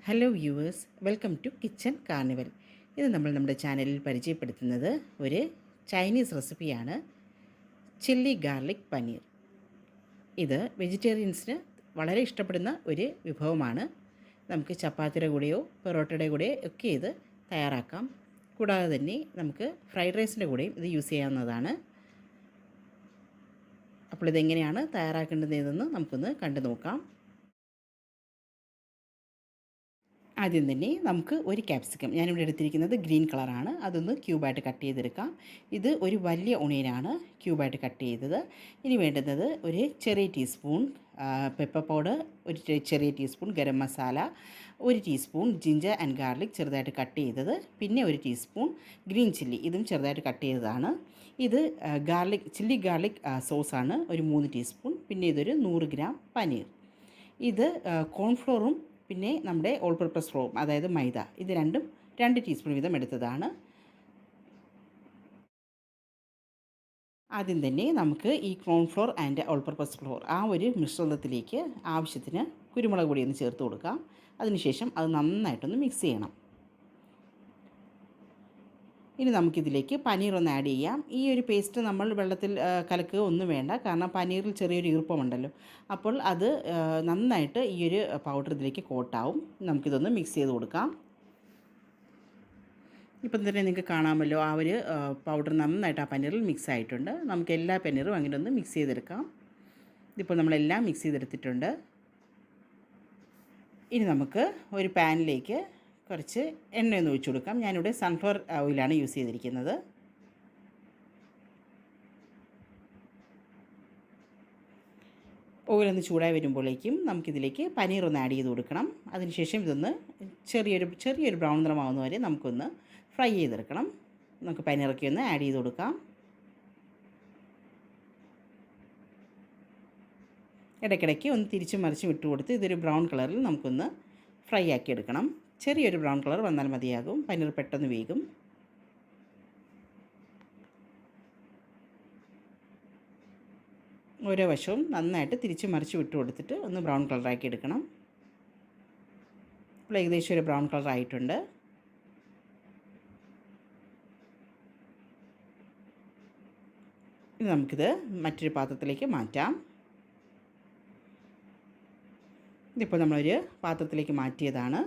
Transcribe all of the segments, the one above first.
Hello viewers, welcome to kitchen carnival. ഇത് നമ്മുടെ ചാനലിൽ പരിചയപ്പെടുത്തുന്നത് ഒരു ചൈനീസ് റെസിപ്പിയാണ്, ചില്ലി ഗാർലിക് പനീർ. ഇത് വെജിറ്റേറിയൻസിന് വളരെ ഇഷ്ടപ്പെടുന്ന ഒരു വിഭവമാണ്. നമുക്ക് ചപ്പാത്തിയുടെ കൂടെയോ പൊറോട്ടയുടെ കൂടെയോ ഒക്കെ ഇത് തയ്യാറാക്കാം. കൂടാതെ തന്നെ നമുക്ക് ഫ്രൈഡ് റൈസിൻ്റെ കൂടെയും ഇത് യൂസ് ചെയ്യാവുന്നതാണ്. അപ്പോൾ ഇതെങ്ങനെയാണ് തയ്യാറാക്കേണ്ടതെന്ന് നമുക്കൊന്ന് കണ്ടു നോക്കാം. ആദ്യം തന്നെ നമുക്ക് ഒരു ക്യാപ്സിക്കം, ഞാനിവിടെ എടുത്തിരിക്കുന്നത് ഗ്രീൻ കളറാണ്, അതൊന്ന് ക്യൂബായിട്ട് കട്ട് ചെയ്തെടുക്കാം. ഇത് ഒരു വലിയ ഒണിയനാണ് ക്യൂബായിട്ട് കട്ട് ചെയ്തത്. ഇനി വേണ്ടുന്നത് ഒരു ചെറിയ ടീസ്പൂൺ പെപ്പർ പൗഡർ, ഒരു ചെറിയ ടീസ്പൂൺ ഗരം മസാല, ഒരു ടീസ്പൂൺ ജിഞ്ചർ ആൻഡ് ഗാർലിക് ചെറുതായിട്ട് കട്ട് ചെയ്തത്, പിന്നെ ഒരു ടീസ്പൂൺ ഗ്രീൻ ചില്ലി, ഇതും ചെറുതായിട്ട് കട്ട് ചെയ്തതാണ്. ഇത് ചില്ലി ഗാർലിക് സോസാണ്, ഒരു 3 ടീസ്പൂൺ. പിന്നെ ഇതൊരു 100 ഗ്രാം പനീർ. ഇത് കോൺഫ്ലോറും പിന്നെ നമ്മുടെ ഓൾ പർപ്പസ് ഫ്ലോറും, അതായത് മൈദ, ഇത് രണ്ടും 2 ടീസ്പൂൺ വീതം എടുത്തതാണ്. ആദ്യം തന്നെ നമുക്ക് ഈ cornflour and all purpose floor ആ ഒരു മിശ്രിതത്തിലേക്ക് ആവശ്യത്തിന് കുരുമുളക് പൊടി ഒന്ന് ചേർത്ത് കൊടുക്കാം. അതിനുശേഷം അത് നന്നായിട്ടൊന്ന് മിക്സ് ചെയ്യണം. ഇനി നമുക്കിതിലേക്ക് പനീർ ഒന്ന് ആഡ് ചെയ്യാം. ഈ ഒരു പേസ്റ്റ് നമ്മൾ വെള്ളത്തിൽ കലക്കുക ഒന്നും വേണ്ട, കാരണം പനീറിൽ ചെറിയൊരു ഈർപ്പമുണ്ടല്ലോ. അപ്പോൾ അത് നന്നായിട്ട് ഈ ഒരു പൗഡർ ഇതിലേക്ക് കോട്ടാവും. നമുക്കിതൊന്ന് മിക്സ് ചെയ്ത് കൊടുക്കാം. ഇപ്പം തന്നെ നിങ്ങൾക്ക് കാണാമല്ലോ, ആ ഒരു പൗഡർ നന്നായിട്ട് ആ പനീറിൽ മിക്സ് ആയിട്ടുണ്ട്. നമുക്ക് എല്ലാ പനീറും അങ്ങനെ ഒന്ന് മിക്സ് ചെയ്തെടുക്കാം. ഇതിപ്പോൾ നമ്മളെല്ലാം മിക്സ് ചെയ്തെടുത്തിട്ടുണ്ട്. ഇനി നമുക്ക് ഒരു പാനിലേക്ക് കുറച്ച് എണ്ണയൊന്ന് ഒഴിച്ചു കൊടുക്കാം. ഞാനിവിടെ സൺഫ്ലവർ ഓയിലാണ് യൂസ് ചെയ്തിരിക്കുന്നത്. ഓയിലൊന്ന് ചൂടായി വരുമ്പോഴേക്കും നമുക്കിതിലേക്ക് പനീർ ഒന്ന് ആഡ് ചെയ്ത് കൊടുക്കണം. അതിനുശേഷം ഇതൊന്ന് ചെറിയൊരു ബ്രൗൺ നിറമാവുന്ന വരെ നമുക്കൊന്ന് ഫ്രൈ ചെയ്തെടുക്കണം. നമുക്ക് പനീറൊക്കെ ഒന്ന് ആഡ് ചെയ്ത് കൊടുക്കാം. ഇടയ്ക്കിടയ്ക്ക് ഒന്ന് തിരിച്ചും മറിച്ചും ഇട്ട് കൊടുത്ത് ഇതൊരു ബ്രൗൺ കളറിൽ നമുക്കൊന്ന് ഫ്രൈ ആക്കി എടുക്കണം. ചെറിയൊരു ബ്രൗൺ കളർ വന്നാൽ മതിയാകും, പനീർ പെട്ടെന്ന് വേകും. ഓരോ വശവും നന്നായിട്ട് തിരിച്ച് മറിച്ച് വിട്ട് കൊടുത്തിട്ട് ഒന്ന് ബ്രൗൺ കളറാക്കി എടുക്കണം. ഇപ്പോൾ ഏകദേശം ഒരു ബ്രൗൺ കളർ ആയിട്ടുണ്ട്. ഇനി നമുക്കിത് മറ്റൊരു പാത്രത്തിലേക്ക് മാറ്റാം. ഇതിപ്പോൾ നമ്മളൊരു പാത്രത്തിലേക്ക് മാറ്റിയതാണ്.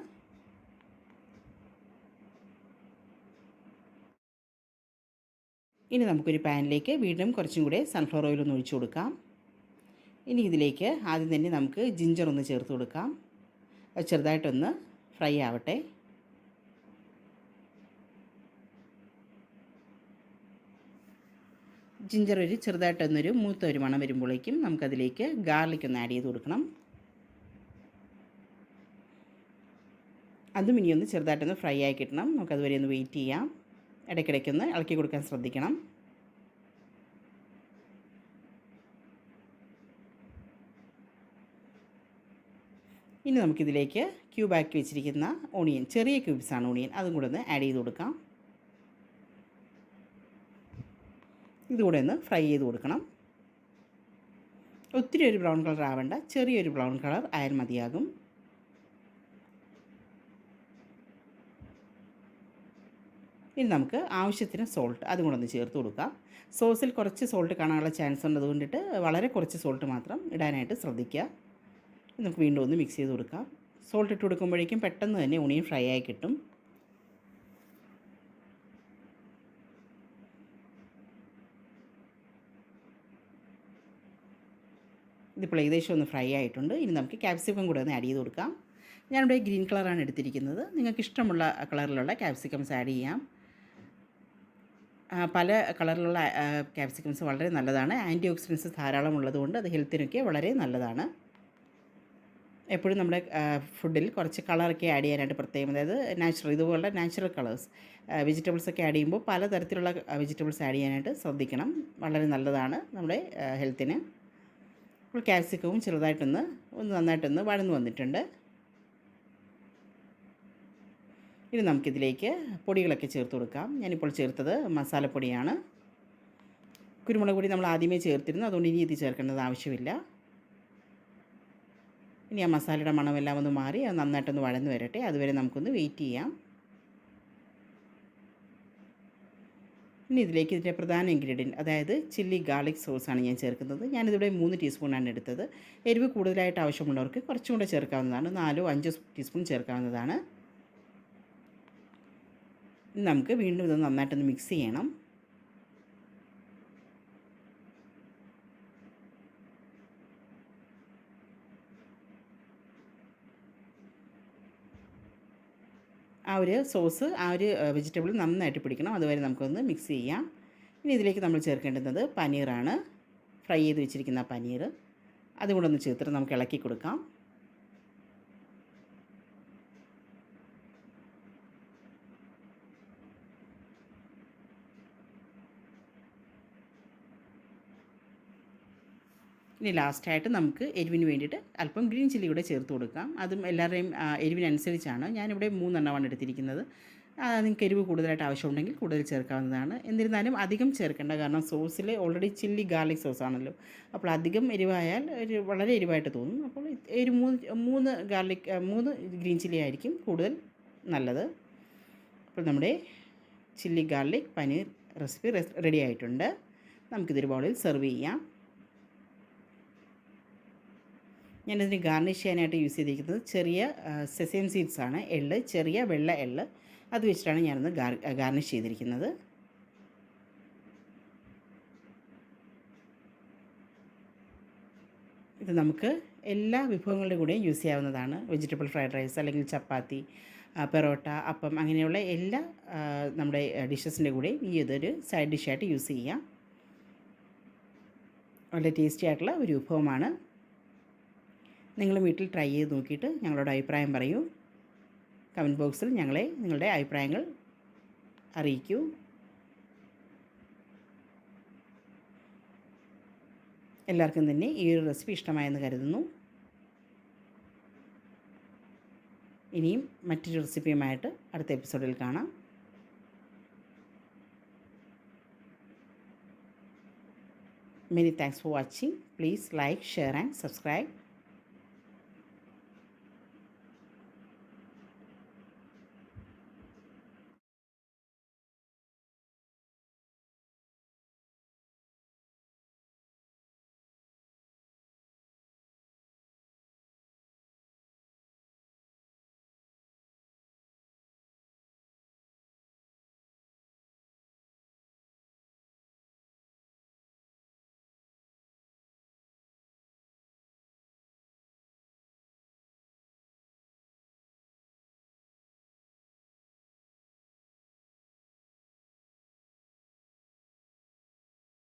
ഇനി നമുക്കൊരു പാനിലേക്ക് വീണ്ടും കുറച്ചും കൂടെ സൺഫ്ലവർ ഓയിൽ ഒന്ന് ഒഴിച്ചു കൊടുക്കാം. ഇനി ഇതിലേക്ക് ആദ്യം തന്നെ നമുക്ക് ജിഞ്ചർ ഒന്ന് ചേർത്ത് കൊടുക്കാം. അത് ചെറുതായിട്ടൊന്ന് ഫ്രൈ ആവട്ടെ. ജിഞ്ചർ ചെറുതായിട്ടൊന്നൊരു മൂത്ത ഒരു മണം വരുമ്പോഴേക്കും നമുക്കതിലേക്ക് ഗാർലിക് ഒന്ന് ആഡ് ചെയ്ത് കൊടുക്കണം. അതും ഇനി ഒന്ന് ചെറുതായിട്ടൊന്ന് ഫ്രൈ ആയി കിട്ടണം. നമുക്കതുവരെ ഒന്ന് വെയിറ്റ് ചെയ്യാം. ഇടയ്ക്കിടയ്ക്കൊന്ന് ഇളക്കി കൊടുക്കാൻ ശ്രദ്ധിക്കണം. ഇനി നമുക്കിതിലേക്ക് ക്യൂബാക്കി വെച്ചിരിക്കുന്ന ഓണിയൻ, ചെറിയ ക്യൂബ്സാണ് ഓണിയൻ, അതും കൂടെ ഒന്ന് ആഡ് ചെയ്ത് കൊടുക്കാം. ഇതുകൂടെ ഒന്ന് ഫ്രൈ ചെയ്ത് കൊടുക്കണം. ഒത്തിരി ഒരു ബ്രൗൺ കളർ ആവേണ്ട, ചെറിയൊരു ബ്രൗൺ കളർ ആയാൽ മതിയാകും. ഇനി നമുക്ക് ആവശ്യത്തിന് സോൾട്ട് അതും കൂടെ ഒന്ന് ചേർത്ത് കൊടുക്കാം. സോസിൽ കുറച്ച് സോൾട്ട് കാണാനുള്ള ചാൻസ് ഉണ്ട്, അതുകൊണ്ടിട്ട് വളരെ കുറച്ച് സോൾട്ട് മാത്രം ഇടാനായിട്ട് ശ്രദ്ധിക്കുക. നമുക്ക് വീണ്ടും ഒന്ന് മിക്സ് ചെയ്ത് കൊടുക്കാം. സോൾട്ട് ഇട്ട് കൊടുക്കുമ്പോഴേക്കും പെട്ടെന്ന് തന്നെ ഉണിയും ഫ്രൈ ആയി കിട്ടും. ഇതിപ്പോൾ ഏകദേശം ഒന്ന് ഫ്രൈ ആയിട്ടുണ്ട്. ഇനി നമുക്ക് ക്യാപ്സിക്കം കൂടെ ഒന്ന് ആഡ് ചെയ്ത് കൊടുക്കാം. ഞാനിവിടെ ഗ്രീൻ കളറാണ് എടുത്തിരിക്കുന്നത്. നിങ്ങൾക്ക് ഇഷ്ടമുള്ള കളറിലുള്ള ക്യാപ്സിക്കംസ് ആഡ് ചെയ്യാം. പല കളറിലുള്ള ക്യാപ്സിക്കംസ് വളരെ നല്ലതാണ്. ആൻറ്റി ഓക്സിഡൻസ് ധാരാളം ഉള്ളതുകൊണ്ട് അത് ഹെൽത്തിനൊക്കെ വളരെ നല്ലതാണ്. എപ്പോഴും നമ്മുടെ ഫുഡിൽ കുറച്ച് കളറൊക്കെ ആഡ് ചെയ്യാനായിട്ട് പ്രത്യേകം, അതായത് ഇതുപോലുള്ള നാച്ചുറൽ കളേഴ്സ് വെജിറ്റബിൾസൊക്കെ ആഡ് ചെയ്യുമ്പോൾ പലതരത്തിലുള്ള വെജിറ്റബിൾസ് ആഡ് ചെയ്യാനായിട്ട് ശ്രദ്ധിക്കണം. വളരെ നല്ലതാണ് നമ്മുടെ ഹെൽത്തിന്. അപ്പോൾ ക്യാപ്സിക്കവും ചെറുതായിട്ടൊന്ന് നന്നായിട്ടൊന്ന് വഴന്നു വന്നിട്ടുണ്ട്. ഇനി നമുക്കിതിലേക്ക് പൊടികളൊക്കെ ചേർത്ത് കൊടുക്കാം. ഞാനിപ്പോൾ ചേർത്തത് മസാലപ്പൊടിയാണ്. കുരുമുളക് പൊടി നമ്മൾ ആദ്യമേ ചേർത്തിരുന്നു, അതുകൊണ്ട് ഇനി ഇത് ചേർക്കേണ്ടത് ആവശ്യമില്ല. ഇനി ആ മസാലയുടെ മണമെല്ലാം ഒന്ന് മാറി അത് നന്നായിട്ടൊന്ന് വഴന്ന് വരട്ടെ. അതുവരെ നമുക്കൊന്ന് വെയിറ്റ് ചെയ്യാം. ഇനി ഇതിലേക്ക് ഇതിൻ്റെ പ്രധാന ഇൻഗ്രീഡിയൻറ്റ്, അതായത് ചില്ലി ഗാർലിക് സോസാണ് ഞാൻ ചേർക്കുന്നത്. ഞാനിതിവിടെ 3 ടീസ്പൂണാണ് എടുത്തത്. എരിവ് കൂടുതലായിട്ട് ആവശ്യമുള്ളവർക്ക് കുറച്ചും കൂടെ ചേർക്കാവുന്നതാണ്. 4 5 ടീസ്പൂൺ ചേർക്കാവുന്നതാണ്. ഇനി നമുക്ക് വീണ്ടും ഇത് നന്നായിട്ടൊന്ന് മിക്സ് ചെയ്യണം. ആ ഒരു സോസ് ആ ഒരു വെജിറ്റബിൾ നന്നായിട്ട് പിടിക്കണം. അതുവരെ നമുക്കൊന്ന് മിക്സ് ചെയ്യാം. ഇനി ഇതിലേക്ക് നമ്മൾ ചേർക്കേണ്ടുന്നത് പനീറാണ്. ഫ്രൈ ചെയ്ത് വെച്ചിരിക്കുന്ന പനീർ അതും കൂടെ ഒന്ന് ചേർത്തിട്ട് നമുക്ക് ഇളക്കി കൊടുക്കാം. ഇനി ലാസ്റ്റായിട്ട് നമുക്ക് എരിവിന് വേണ്ടിയിട്ട് അല്പം ഗ്രീൻ ചില്ലി കൂടെ ചേർത്ത് കൊടുക്കാം. അതും എല്ലാവരുടെയും എരിവിനനുസരിച്ചാണ്. ഞാനിവിടെ 3 എണ്ണമാണ് എടുത്തിരിക്കുന്നത്. നിങ്ങൾക്ക് എരിവ് കൂടുതലായിട്ട് ആവശ്യമുണ്ടെങ്കിൽ കൂടുതൽ ചേർക്കാവുന്നതാണ്. എന്നിരുന്നാലും അധികം ചേർക്കേണ്ട, കാരണം സോസിൽ ഓൾറെഡി ചില്ലി ഗാർലിക് സോസാണല്ലോ. അപ്പോൾ അധികം എരിവായാൽ വളരെ എരിവായിട്ട് തോന്നും. അപ്പോൾ ഒരു 3 ഗ്രീൻ ചില്ലി ആയിരിക്കും കൂടുതൽ നല്ലത്. അപ്പോൾ നമ്മുടെ chilli garlic paneer recipe ready ആയിട്ടുണ്ട്. നമുക്കിതൊരു ബൗളിൽ സെർവ് ചെയ്യാം. ഞാനിതിന് ഗാർണിഷ് ചെയ്യാനായിട്ട് യൂസ് ചെയ്തിരിക്കുന്നത് ചെറിയ സെസേം സീഡ്സ് ആണ്. ചെറിയ വെള്ള എള്ള് അത് വെച്ചിട്ടാണ് ഞാനൊന്ന് ഗാർണിഷ് ചെയ്തിരിക്കുന്നത്. ഇത് നമുക്ക് എല്ലാ വിഭവങ്ങളുടെ കൂടെയും യൂസ് ചെയ്യാവുന്നതാണ്. വെജിറ്റബിൾ ഫ്രൈഡ് റൈസ് അല്ലെങ്കിൽ ചപ്പാത്തി, പെറോട്ട, അപ്പം അങ്ങനെയുള്ള എല്ലാ നമ്മുടെ ഡിഷസിൻ്റെ കൂടെയും ഈ ഇതൊരു സൈഡ് ഡിഷായിട്ട് യൂസ് ചെയ്യാം. വളരെ ടേസ്റ്റി ആയിട്ടുള്ള ഒരു വിഭവമാണ്. നിങ്ങൾ വീട്ടിൽ ട്രൈ ചെയ്ത് നോക്കിയിട്ട് ഞങ്ങളോട് അഭിപ്രായം പറയൂ. കമൻറ്റ് ബോക്സിൽ നിങ്ങളുടെ അഭിപ്രായങ്ങൾ അറിയിക്കൂ. എല്ലാവർക്കും തന്നെ ഈ ഒരു റെസിപ്പി ഇഷ്ടമായെന്ന് കരുതുന്നു. ഇനിയും മറ്റൊരു റെസിപ്പിയുമായിട്ട് അടുത്ത എപ്പിസോഡിൽ കാണാം. Many thanks for watching. Please like, share and subscribe.